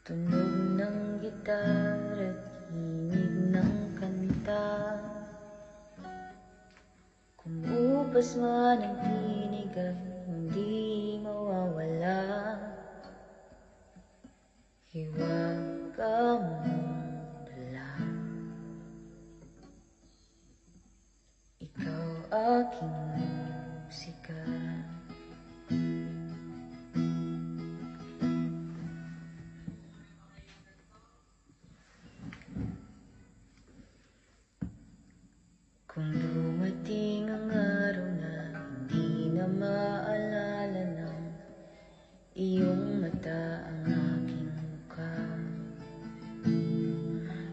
Tunog ng gitar at himig ng kanta, kumupas man ang tinig ay hindi mawawala. Hiwaga mong dala, ikaw aking musika. Kung dumating ang araw na hindi na maalala ng iyong mata ang aking mukha,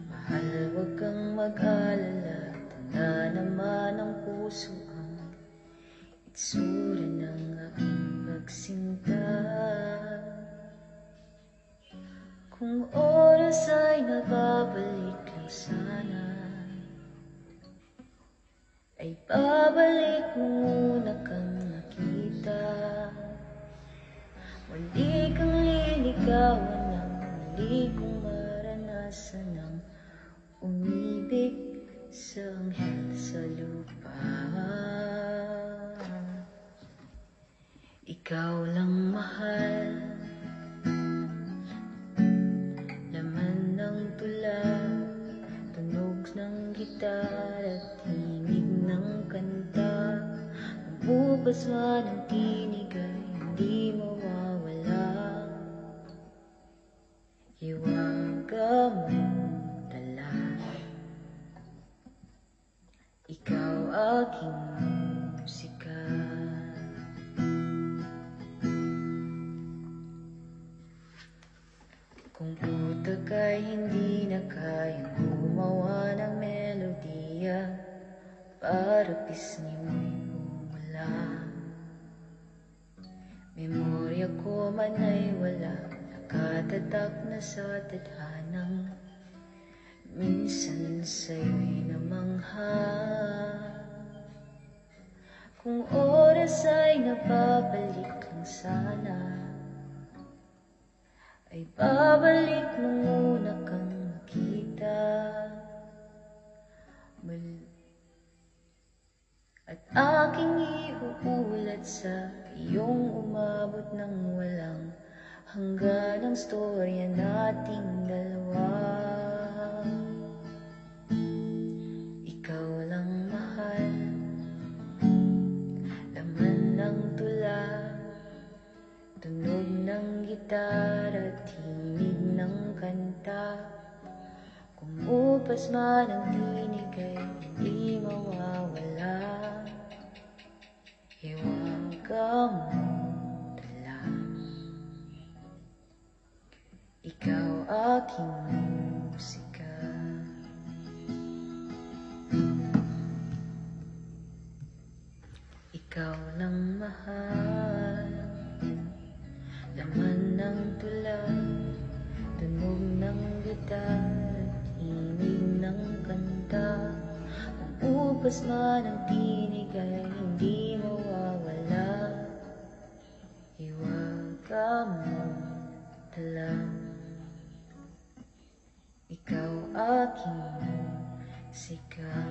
mahal, huwag kang mag-alala, tanda naman ng puso ang itsura ng aking pagsinta. Kung oras ay nababalik lang sana, ay babalik mo muna kang nakita. Muli kang liligawan ng muli kong maranasan ng umibig sa anghel sa lupa. Ikaw lang mahal, laman ng tula, tunog ng gitar at himig ng kanta, kumupas man ang tinig ay hindi mawawala. Hiwaga mong dala, ikaw aking musika. Kung utak ay hindi na kayang gumawa ng melodiya para pisngi mo'y bumula, memorya ko man ay wala, nakatatak na sa tadhanang minsan sa'yo'y namangha. Kung oras ay nababalik lang sana, ay babalik mo muna kang makita. At aking iuulat sa iyong umabot ng walang hangganang storya nating dalawa. Ikaw lang mahal, laman ng tula, tunog ng gitar at himig ng kanta, kumupas man ang tinig ay hindi mawawala. Hiwaga mong dala, ikaw aking musika. Ikaw lang mahal, laman ng tula, tunog ng gitar, himig ng kanta, kumupas man ang tinig ay hindi mawawala. Hiwaga mong dala, ikaw aking musika.